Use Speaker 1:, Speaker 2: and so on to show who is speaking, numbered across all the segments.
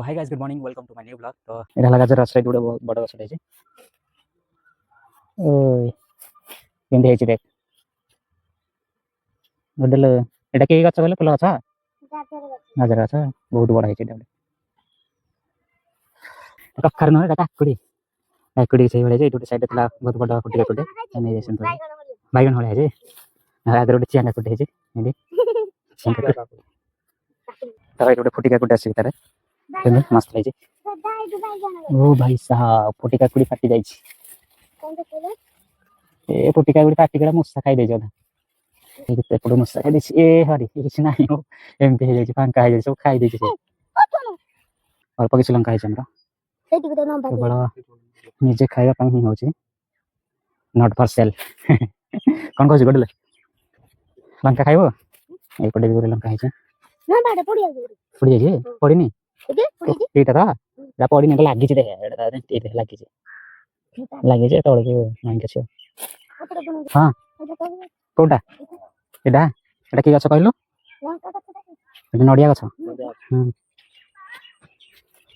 Speaker 1: Hi guys, good morning, welcome to my new blog. तो এটা লাগা যারা সাইড উড়ে বড় গছটা আছে ওই কেমতি ହେଇଛି দেখ বদল এটা কি গছ বলে ফুল গছ গাজর গছ ବହୁତ বড় ହେଇଛି এটা কখার নয় এটা কাকুড়ি କାକୁଡି ସେଇ ଭଳିଆ ଯେ ଏଇଠି ଗୋଟେ ସାଇଡ୍ ଥିଲା ବହୁତ ବଡ଼ କୁଟିକା କୁଟେ ନେଇ ଯାଇଛନ୍ତି ବାଇଗଣ ଭଳିଆ ହେଇଛି ଆଗରେ ଗୋଟେ ଚିଆଁ କାକୁଡି ହେଇଛି ଏମିତି ତାର ଏଇଠି ଗୋଟେ ଫୁଟି କାକୁଡି ଆସିଛି ତାର କେମିତି ମସ୍ତ ହେଇଛି। ଓ ଭାଇ ସାହାବ ଫୁଟି କାକୁଡି ଫାଟି ଯାଇଛି ଏ ଫୁଟି କାକୁଡି ଫାଟିଗଲା ମୂଷା ଖାଇଦେଇଛି ଅଧା ଏପଟେ ମୂଷା ଖାଇଦେଇଛି ଏ ହରି କିଛି ନାହିଁ ଏମିତି ହେଇଯାଇଛି ଫାଙ୍କା ହେଇଯାଇଛି ସବୁ ଖାଇଦେଇଛି ସେ ଅଳ୍ପ କିଛି ଲଙ୍କା ହେଇଛି ଆମର କେବଳ ନିଜେ ଖାଇବା ପାଇଁ ହିଁ ହଉଛି ନଟ୍ ଫର୍ ସେଲ୍ କ'ଣ କହୁଛି ଗୋଟେ ଲଙ୍କା ଖାଇବ ଏଇପଟେ ବି ଗୋଟେ ଲଙ୍କା ହେଇଛି ପଡ଼ିଯାଇଛି ପଡ଼ିନି ଏଇଟା ତ ଏଇଟା ପଡ଼ିନି ଏଇଟା ଲାଗିଛି ଦେଖ ଏଇଟା ଲାଗିଛି ଲାଗିଛି ତଳକୁ ମାଇଁକି ଆସିବ ହଁ କୋଉଟା ଏଇଟା ଏଇଟା କି ଗଛ କହିଲୁ ଏଇଟା ନଡ଼ିଆ ଗଛ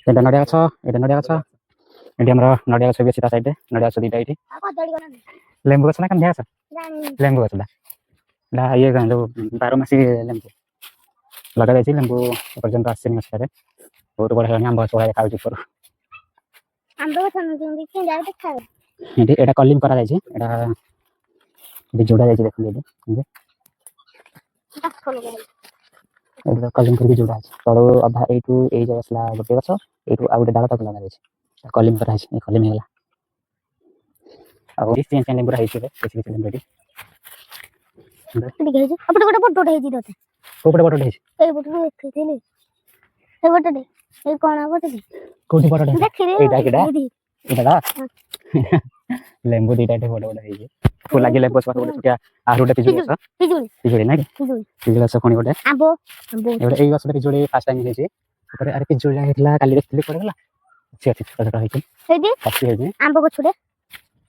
Speaker 1: ଏଇଟା ନଡ଼ିଆ ଗଛ ଏଇଟା ନଡ଼ିଆ ଗଛ ଏଠି ଆମର ନଡ଼ିଆ ଗଛ ବି ଅଛି ତା ସାଇଡ୍ରେ ନଡ଼ିଆ ଗଛ ଦୁଇଟା ଏଇଠି ଲେମ୍ବୁ ଗଛ ନା କାନ୍ଦିଆ ଗଛ ଲେମ୍ବୁ ଗଛଟା ଏଇଟା ଇଏ ଯେଉଁ ବାରମାସୀ ଲେମ୍ବୁ ଲଗାଯାଇଛି ଲେମ୍ବୁ ଏପର୍ଯ୍ୟନ୍ତ ଆସିନି ଗଛଟାରେ ବହୁତ ବଡ଼ ହେଲାଣି ଆମ୍ବ ଗଛ ଭଳିଆ ଦେଖାଯାଉଛି ଉପରୁ ଏଠି ଏଇଟା କଲିଂ କରାଯାଇଛି ଏଇଟା ଏଠି ଯୋଡ଼ା ଯାଇଛି ଦେଖନ୍ତୁ ଏଇଠି କଲିଂ କରିକି ଯୋଡ଼ା ଅଛି ତଳୁ ଅଧା ଏଇଠୁ ଏଇ ଜାଗା ଆସିଲା ଗୋଟେ ଗଛ ଏଇଠୁ ଆଉ ଗୋଟେ ଡାଳ ତାକୁ ଲଗାଯାଇଛି କଲିଂ କରାଯାଇଛି ଏ କଲିଂ ହେଇଗଲା ଆଉ ଚିଆଁ ଲେମ୍ବୁରା ହେଇଛି ଏବେ କିଛି କିଛି ଲେମ୍ବୁ ଏଠି କୋଉପଟେ ବଡ଼ଟେ ହେଇଛି କୋଉଠି ବଡ଼ଟେ ଏଇଟା ଏଇଟା ଏଇଟା ଲେମ୍ବୁ ଦୁଇଟା ଏଠି ବଡ଼ ବଡ଼ ହେଇଛି ଫୁଲ ଲାଗି ଲେମ୍ବୁ ଗଛ ଗୋଟେ ଛୋଟିଆ ଆହୁରି ଗୋଟେ ପିଜୁଳି ଗଛ ପିଜୁଳି ନାଇଁ ପିଜୁଳି ଗଛ ପୁଣି ଗୋଟେ ଏଇ ଗଛଟା ପିଜୁଳି ଫାଷ୍ଟ ଟାଇମ୍ ହେଇଛି ତାପରେ ଆରେ ପିଜୁଳି ହେଇଥିଲା କାଲି ଦେଖିଥିଲି କୁଆଡ଼େ ଗଲା ଅଛି ଅଛି ଛୋଟ ଛୋଟ ହେଇଛି କଷି ହେଇଛି
Speaker 2: ଆମ୍ବ ଗଛରେ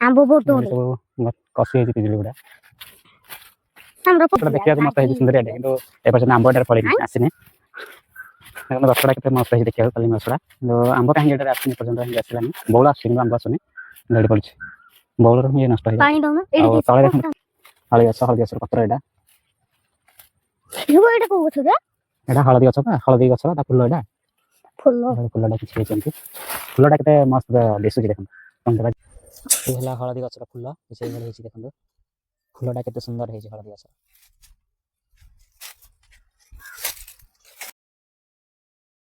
Speaker 2: ଆମ୍ବ ବହୁତ
Speaker 1: ସବୁ କଷି ହେଇଛି ପିଜୁଳି ଗୁଡ଼ା ଦେଖିବାକୁ ମସ୍ତ ହେଇଛି ସୁନ୍ଦରିଆଟେ କିନ୍ତୁ ଏପର୍ଯ୍ୟନ୍ତ ଆମ୍ବ ଏଟାରେ ଫଳିନି ଆସିନି ଦେଖନ୍ତୁ ଗଛଟା କେତେ ମସ୍ତ ହେଇଛି ଦେଖିବାକୁ କଲିଂ ଗଛଟା କିନ୍ତୁ ଆମ୍ବ କାହିଁକି ଏଟାରେ ଆସିନି ପର୍ଯ୍ୟନ୍ତ କାହିଁକି ଆସିଲାନି ବଉଳ ଆସୁଛି କିନ୍ତୁ ଆମ୍ବ ଆସୁନି ଏଠି ପଡ଼ିଛି ବଉଳର ଇଏ ନଷ୍ଟ ହେଇଯାଉଛି ଆଉ ତଳେ ଦେଖନ୍ତୁ ହଳଦୀ ଗଛର ପତ୍ର ଏଇଟା ଏଇଟା ହଳଦୀ ଗଛ ବା ହଳଦୀ ଗଛ ତା ଫୁଲ ଏଇଟା ଫୁଲଟା କିଛି ହେଇଛନ୍ତି ଫୁଲଟା କେତେ ମସ୍ତ ଦିଶୁଛି ଦେଖନ୍ତୁ ଏ ହେଲା ହଳଦୀ ଗଛର ଫୁଲ ସେଇଭଳି ହେଇଛି ଦେଖନ୍ତୁ ଫୁଲଟା କେତେ ସୁନ୍ଦର ହେଇଛି ହଳଦୀ ଗଛ